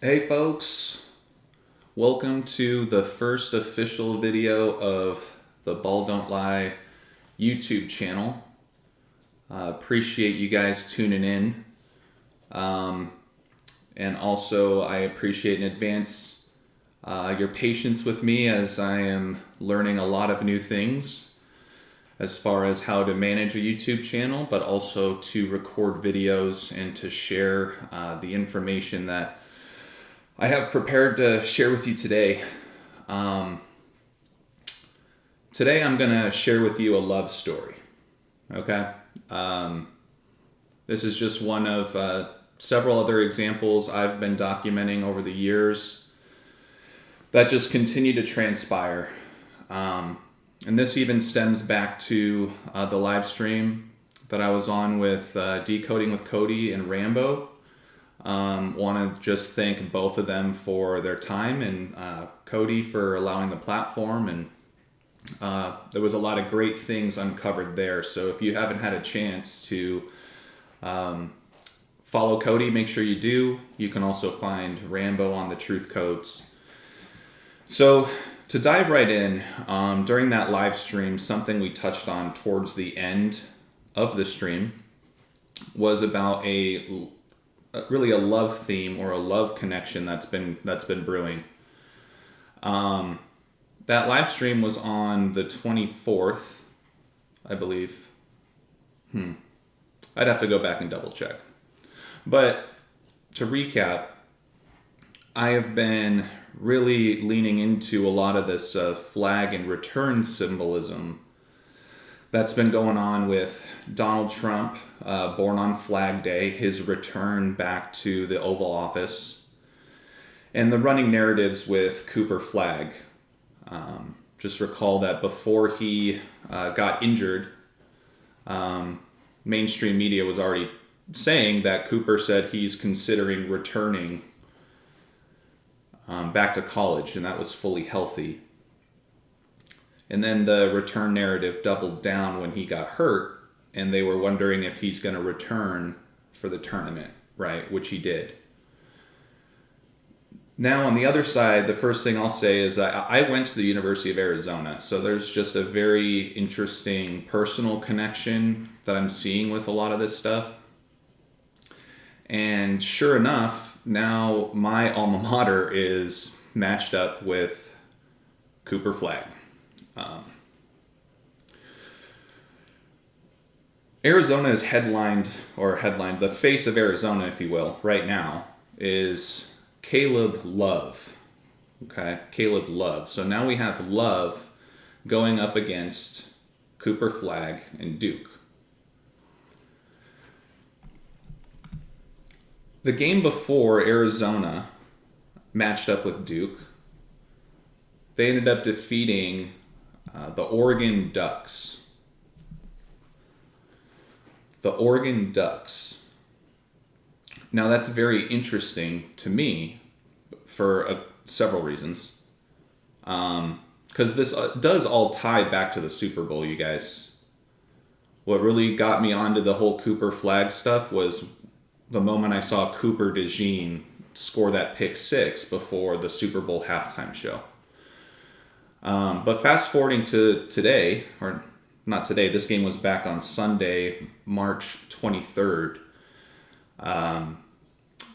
Hey folks, welcome to the first official video of the BalllDontLie YouTube channel. Appreciate you guys tuning in. And also I appreciate in advance your patience with me as I am learning a lot of new things as far as how to manage a YouTube channel, but also to record videos and to share the information that I have prepared to share with you today. Today I'm going to share with you a love story. Okay? This is just one of several other examples I've been documenting over the years that just continue to transpire. And this even stems back to the live stream that I was on with Decoding with Cody and Rambo. Want to just thank both of them for their time and Cody for allowing the platform, and there was a lot of great things uncovered there. So if you haven't had a chance to follow Cody, make sure you do. You can also find Rambo on the Truth Codes. So to dive right in, during that live stream, something we touched on towards the end of the stream was about really a love theme or a love connection that's been brewing. That live stream was on the 24th, I believe. I'd have to go back and double check. But to recap, I have been really leaning into a lot of this flag and return symbolism that's been going on with Donald Trump, born on Flag Day, his return back to the Oval Office, and the running narratives with Cooper Flagg. Just recall that before he got injured, mainstream media was already saying that Cooper said he's considering returning back to college, and that was fully healthy. And then the return narrative doubled down when he got hurt, and they were wondering if he's going to return for the tournament, right? Which he did. Now, on the other side, the first thing I'll say is I went to the University of Arizona, so there's just a very interesting personal connection that I'm seeing with a lot of this stuff. And sure enough, now my alma mater is matched up with Cooper Flagg. Arizona is headlined, the face of Arizona, if you will, right now is Caleb Love. Okay, Caleb Love. So now we have Love going up against Cooper Flagg and Duke. The game before Arizona matched up with Duke, they ended up defeating the Oregon Ducks. The Oregon Ducks. Now that's very interesting to me for several reasons. Because this does all tie back to the Super Bowl, you guys. What really got me onto the whole Cooper Flagg stuff was the moment I saw Cooper DeJean score that pick six before the Super Bowl halftime show. But fast forwarding to today, or not today, this game was back on Sunday, March 23rd.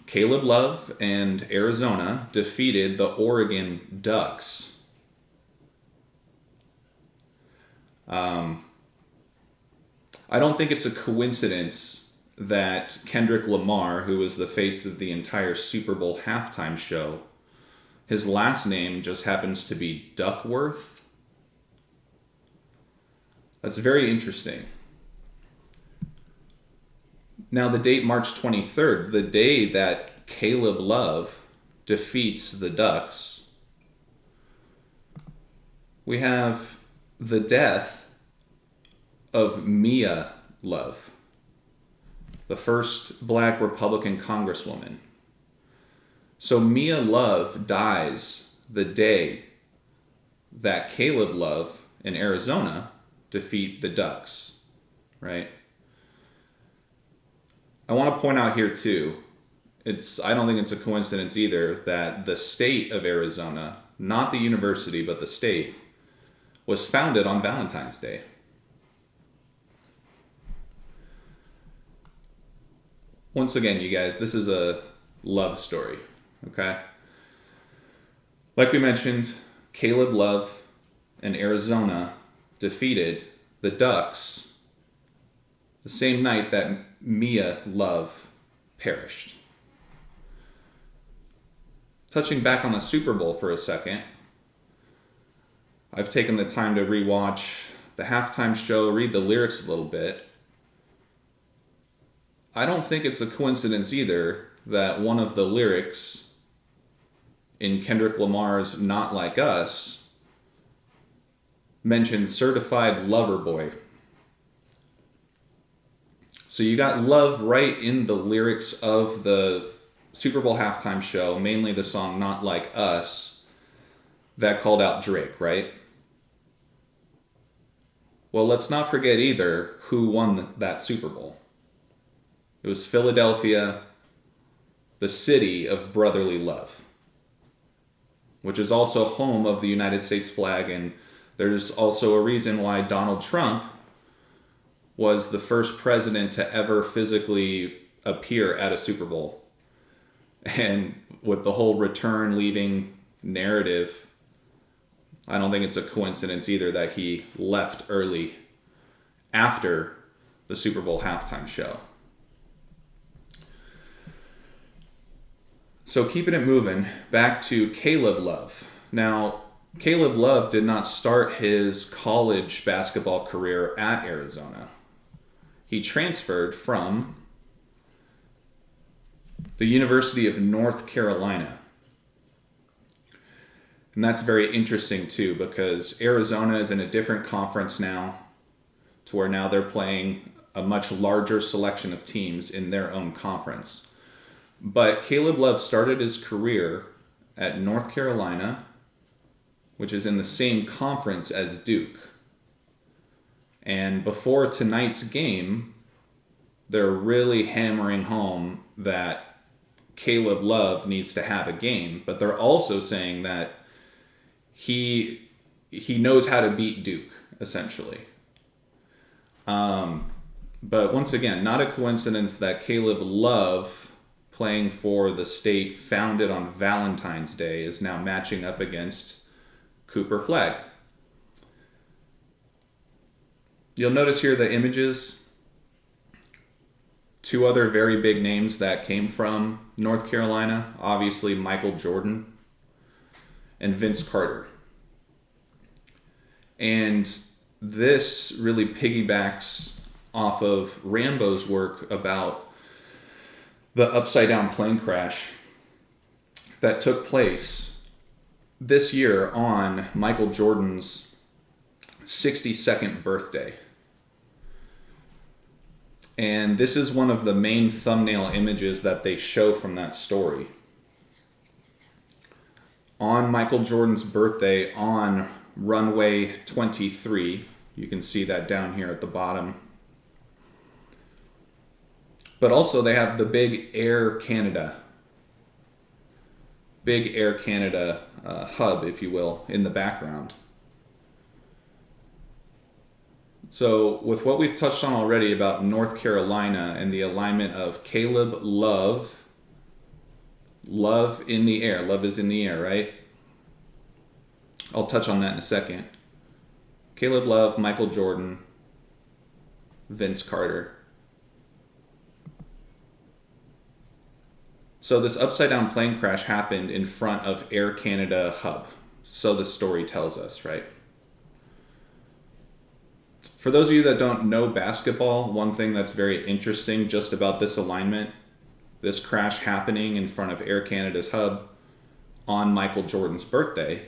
Caleb Love and Arizona defeated the Oregon Ducks. I don't think it's a coincidence that Kendrick Lamar, who was the face of the entire Super Bowl halftime show, his last name just happens to be Duckworth. That's very interesting. Now the date March 23rd, the day that Caleb Love defeats the Ducks, we have the death of Mia Love, the first black Republican congresswoman. So Mia Love dies the day that Caleb Love in Arizona defeat the Ducks, right? I want to point out here too, I don't think it's a coincidence either that the state of Arizona, not the university, but the state, was founded on Valentine's Day. Once again, you guys, this is a love story, okay? Like we mentioned, Caleb Love and Arizona defeated the Ducks the same night that Mia Love perished. Touching back on the Super Bowl for a second, I've taken the time to rewatch the halftime show, read the lyrics a little bit. I don't think it's a coincidence either that one of the lyrics in Kendrick Lamar's Not Like Us mentions certified lover boy. So you got love right in the lyrics of the Super Bowl halftime show, mainly the song Not Like Us, that called out Drake, right? Well, let's not forget either who won that Super Bowl. It was Philadelphia, the city of brotherly love, which is also home of the United States flag, and there's also a reason why Donald Trump was the first president to ever physically appear at a Super Bowl. And with the whole return leaving narrative, I don't think it's a coincidence either that he left early after the Super Bowl halftime show. So keeping it moving, back to Caleb Love. Now, Caleb Love did not start his college basketball career at Arizona. He transferred from the University of North Carolina. And that's very interesting too, because Arizona is in a different conference now, to where now they're playing a much larger selection of teams in their own conference. But Caleb Love started his career at North Carolina, which is in the same conference as Duke. And before tonight's game, they're really hammering home that Caleb Love needs to have a game, but they're also saying that he knows how to beat Duke, essentially. But once again, not a coincidence that Caleb Love, playing for the state founded on Valentine's Day, is now matching up against Cooper Flagg. You'll notice here the images. Two other very big names that came from North Carolina, obviously Michael Jordan and Vince Carter. And this really piggybacks off of Rambo's work about the upside down plane crash that took place this year on Michael Jordan's 62nd birthday. And this is one of the main thumbnail images that they show from that story. On Michael Jordan's birthday on runway 23, you can see that down here at the bottom. But also they have the big Air Canada hub, if you will, in the background. So with what we've touched on already about North Carolina and the alignment of Caleb Love in the air. Love is in the air, right? I'll touch on that in a second. Caleb Love, Michael Jordan, Vince Carter. So this upside down plane crash happened in front of Air Canada hub. So the story tells us, right? For those of you that don't know basketball, one thing that's very interesting just about this alignment, this crash happening in front of Air Canada's hub on Michael Jordan's birthday,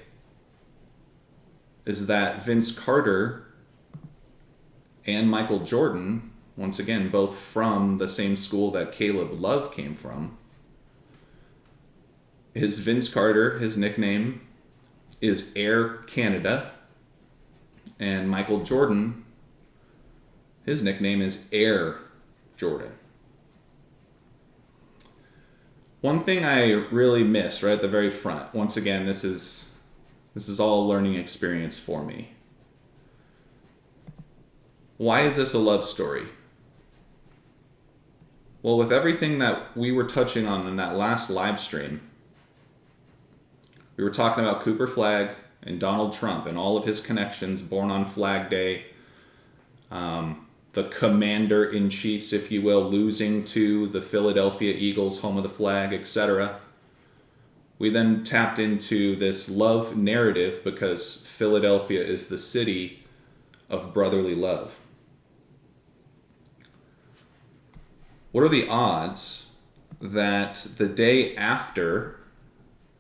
is that Vince Carter and Michael Jordan, once again, both from the same school that Caleb Love came from, Vince Carter, his nickname is Air Canada, and Michael Jordan, his nickname is Air Jordan. One thing I really miss right at the very front. Once again, this is all a learning experience for me. Why is this a love story? Well, with everything that we were touching on in that last live stream, we were talking about Cooper Flagg and Donald Trump and all of his connections, born on Flag Day, the commander-in-chiefs, if you will, losing to the Philadelphia Eagles, home of the flag, etc. We then tapped into this love narrative because Philadelphia is the city of brotherly love. What are the odds that the day after,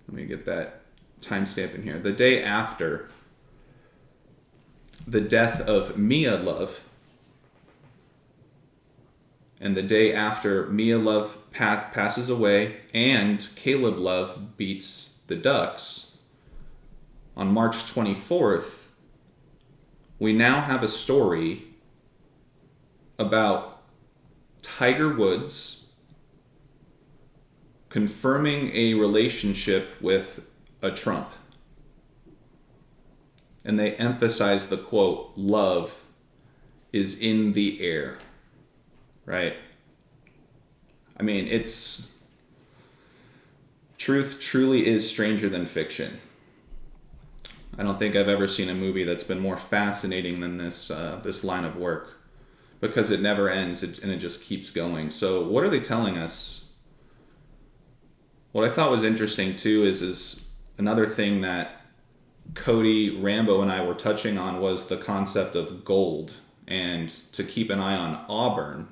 let me get that timestamp in here, the day after the death of Mia Love, and the day after Mia Love passes away and Caleb Love beats the Ducks, on March 24th, we now have a story about Tiger Woods confirming a relationship with a Trump. And they emphasize the quote, love is in the air. Right? I mean, truth truly is stranger than fiction. I don't think I've ever seen a movie that's been more fascinating than this line of work, because it never ends and it just keeps going. So what are they telling us? What I thought was interesting too is another thing that Cody, Rambo, and I were touching on was the concept of gold, and to keep an eye on Auburn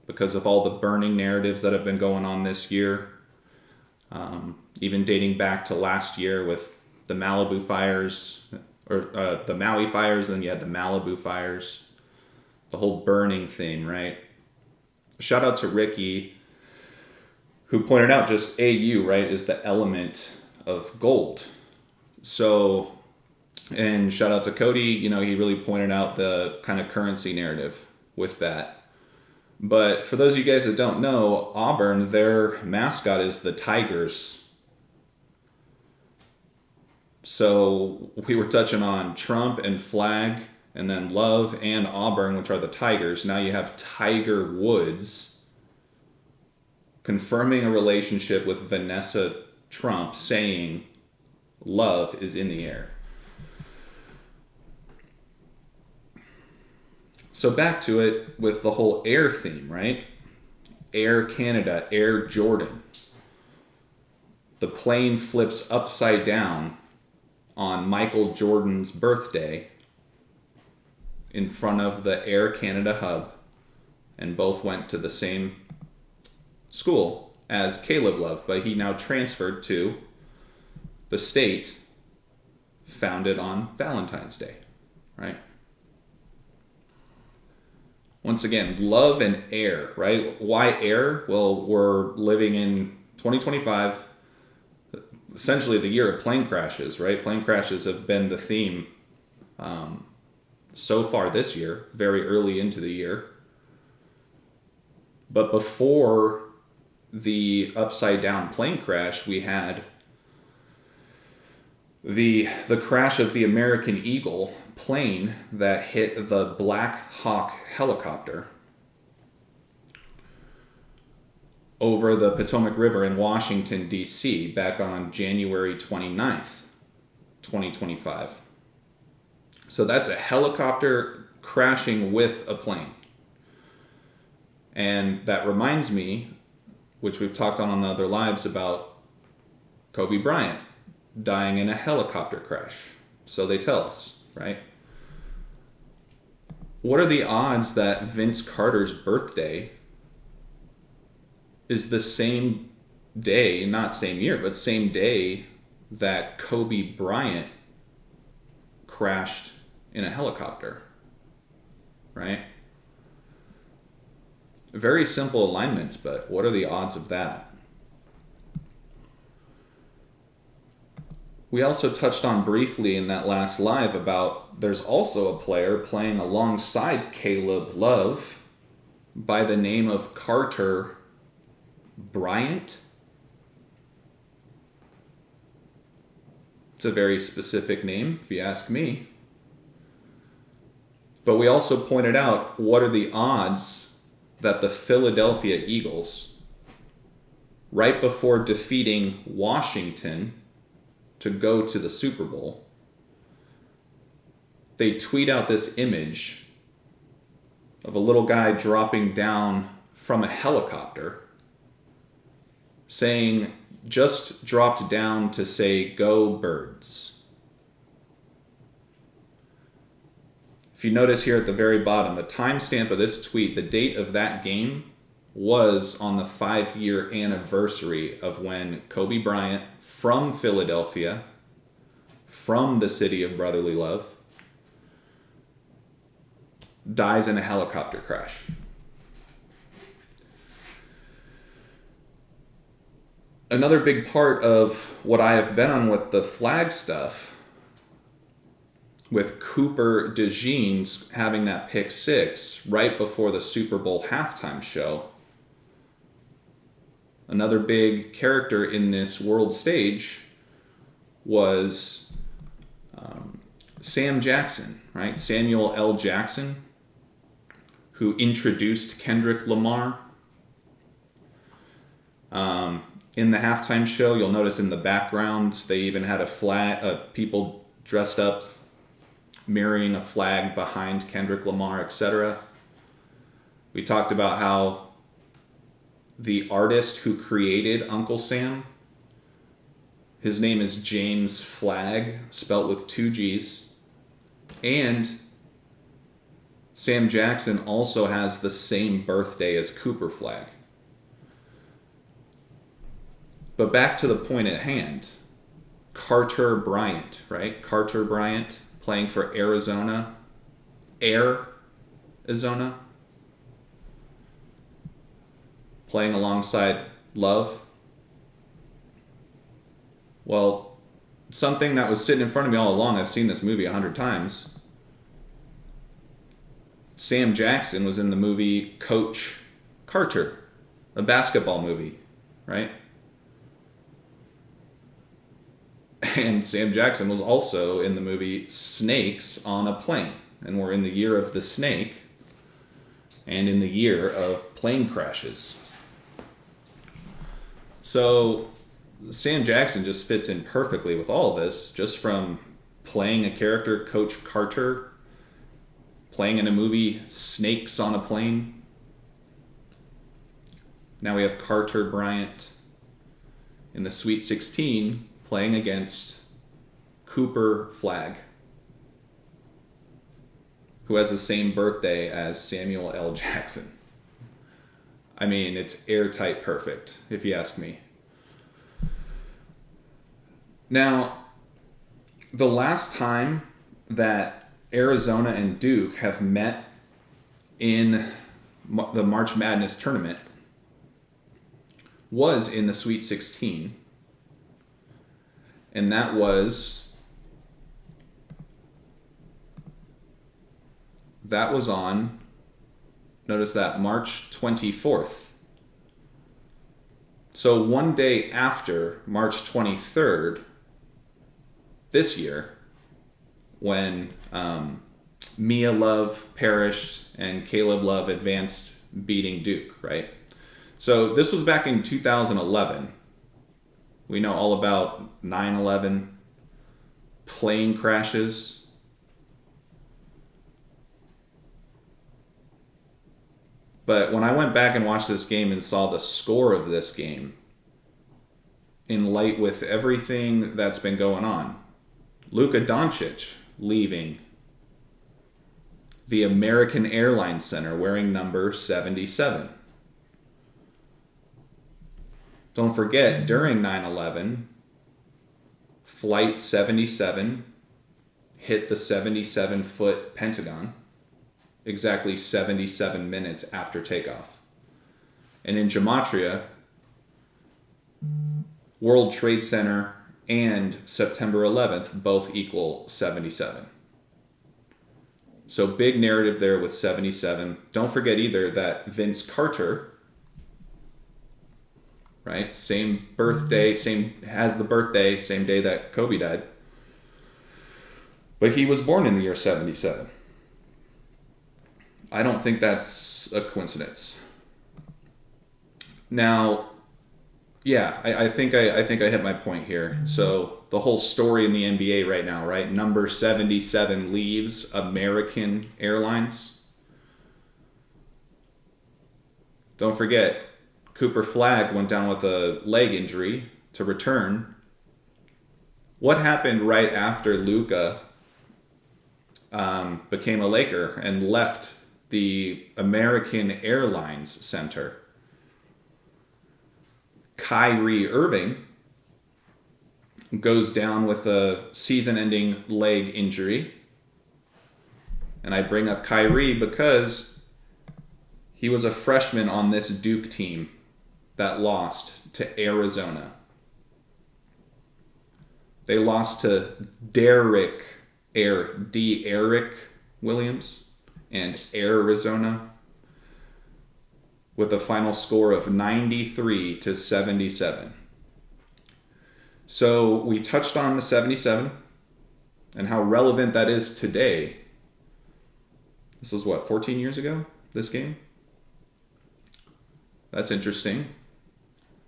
because of all the burning narratives that have been going on this year, even dating back to last year with the Malibu fires, or the Maui fires, and then you had the Malibu fires, the whole burning thing, right? Shout out to Ricky, who pointed out just AU, right, is the element of gold. So, and shout out to Cody, he really pointed out the kind of currency narrative with that. But for those of you guys that don't know, Auburn, their mascot is the Tigers. So we were touching on Trump and Flagg, and then Love and Auburn, which are the Tigers. Now you have Tiger Woods confirming a relationship with Vanessa Trump, saying love is in the air. So back to it with the whole Air theme, right? Air Canada, Air Jordan. The plane flips upside down on Michael Jordan's birthday in front of the Air Canada hub, and both went to the same school as Caleb Love, but he now transferred to the state founded on Valentine's Day, right? Once again, love and air, right? Why air? Well, we're living in 2025, essentially the year of plane crashes, right? Plane crashes have been the theme so far this year, very early into the year. But before the upside down plane crash, we had the crash of the American Eagle plane that hit the Black Hawk helicopter over the Potomac River in Washington, D.C. back on January 29th, 2025. So that's a helicopter crashing with a plane. And that reminds me, which we've talked on the other lives, about Kobe Bryant dying in a helicopter crash. So they tell us, right? What are the odds that Vince Carter's birthday is the same day, not same year, but same day that Kobe Bryant crashed in a helicopter, right? Very simple alignments, but what are the odds of that? We also touched on briefly in that last live about there's also a player playing alongside Caleb Love by the name of Carter Bryant. It's a very specific name, if you ask me. But we also pointed out, what are the odds that the Philadelphia Eagles, right before defeating Washington to go to the Super Bowl, they tweet out this image of a little guy dropping down from a helicopter saying, just dropped down to say, "Go Birds." If you notice here at the very bottom, the timestamp of this tweet, the date of that game was on the 5-year anniversary of when Kobe Bryant, from Philadelphia, from the city of brotherly love, dies in a helicopter crash. Another big part of what I have been on with the flag stuff, with Cooper DeJean having that pick six right before the Super Bowl halftime show, another big character in this world stage was Sam Jackson, right? Samuel L. Jackson, who introduced Kendrick Lamar. In the halftime show, you'll notice in the background, they even had a flag, people dressed up, mirroring a flag behind Kendrick Lamar, etc. We talked about how the artist who created Uncle Sam, his name is James Flagg, spelt with 2 G's. And Sam Jackson also has the same birthday as Cooper Flagg. But back to the point at hand. Carter Bryant, right? Carter Bryant playing for Arizona. Arizona. Playing alongside Love. Well, something that was sitting in front of me all along, I've seen this movie 100 times. Sam Jackson was in the movie Coach Carter, a basketball movie, right? And Sam Jackson was also in the movie Snakes on a Plane. And we're in the year of the snake and in the year of plane crashes. So Sam Jackson just fits in perfectly with all of this, just from playing a character, Coach Carter, playing in a movie Snakes on a Plane. Now we have Carter Bryant in the Sweet 16 playing against Cooper Flagg, who has the same birthday as Samuel L. Jackson. I mean, it's airtight perfect, if you ask me. Now, the last time that Arizona and Duke have met in the March Madness tournament was in the Sweet 16. And that was on, notice that, March 24th. So one day after March 23rd, this year, when Mia Love perished and Caleb Love advanced, beating Duke, right? So this was back in 2011. We know all about 9/11, plane crashes. But when I went back and watched this game and saw the score of this game, in light with everything that's been going on, Luka Doncic leaving the American Airlines Center wearing number 77. Don't forget, during 9/11, Flight 77 hit the 77-foot Pentagon exactly 77 minutes after takeoff. And in Gematria, World Trade Center and September 11th both equal 77. So big narrative there with 77. Don't forget either that Vince Carter right? Same birthday, has the birthday, same day that Kobe died. But he was born in the year 77. I don't think that's a coincidence. Now, yeah, I think I hit my point here. So the whole story in the NBA right now, right? Number 77 leaves American Airlines. Don't forget, Cooper Flagg went down with a leg injury to return. What happened right after Luka became a Laker and left the American Airlines Center? Kyrie Irving goes down with a season-ending leg injury. And I bring up Kyrie because he was a freshman on this Duke team that lost to Arizona. They lost to Derrick Williams and Arizona with a final score of 93-77. So we touched on the 77 and how relevant that is today. This was 14 years ago, this game? That's interesting.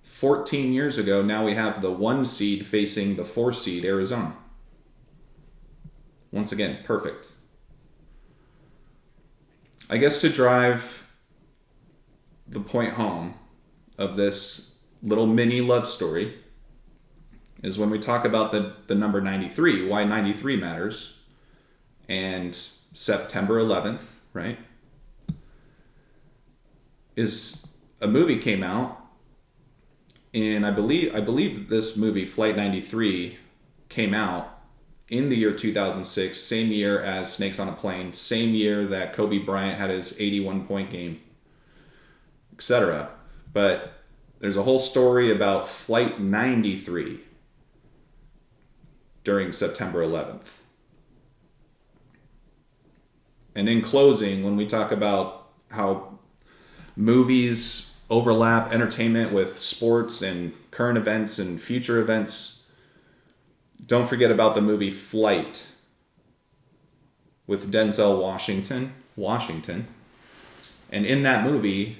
14 years ago, now we have the 1 seed facing the 4 seed Arizona. Once again, perfect. I guess to drive the point home of this little mini love story is when we talk about the number 93, why 93 matters, and September 11th, right, is a movie came out, and I believe this movie, Flight 93, came out in the year 2006, same year as Snakes on a Plane, same year that Kobe Bryant had his 81-point game, etc. But there's a whole story about Flight 93 during September 11th. And in closing, when we talk about how movies overlap entertainment with sports and current events and future events, don't forget about the movie Flight with Denzel Washington. And in that movie,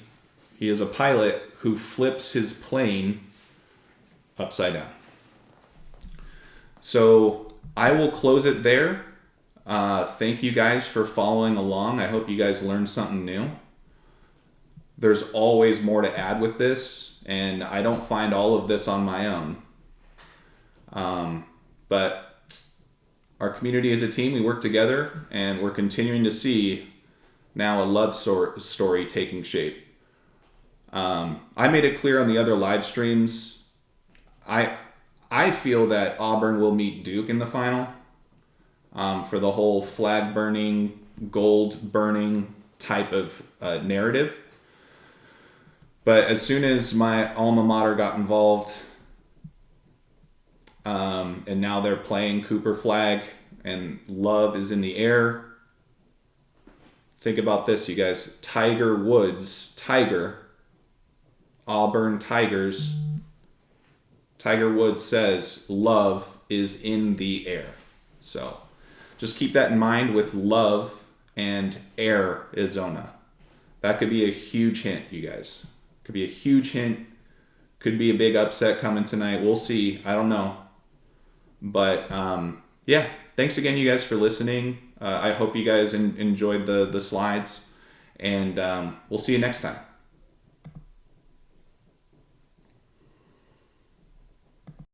he is a pilot who flips his plane upside down. So I will close it there. Thank you guys for following along. I hope you guys learned something new. There's always more to add with this, and I don't find all of this on my own. But our community as a team, we work together, and we're continuing to see now a love story taking shape. I made it clear on the other live streams. I feel that Auburn will meet Duke in the final for the whole flag burning, gold burning type of narrative. But as soon as my alma mater got involved, and now they're playing Cooper Flagg and love is in the air. Think about this, you guys. Tiger, Auburn Tigers. Tiger Woods says love is in the air. So just keep that in mind with love and Arizona. That could be a huge hint, you guys. Could be a huge hint. Could be a big upset coming tonight. We'll see. I don't know. But yeah, thanks again, you guys, for listening. I hope you guys enjoyed the slides. And we'll see you next time.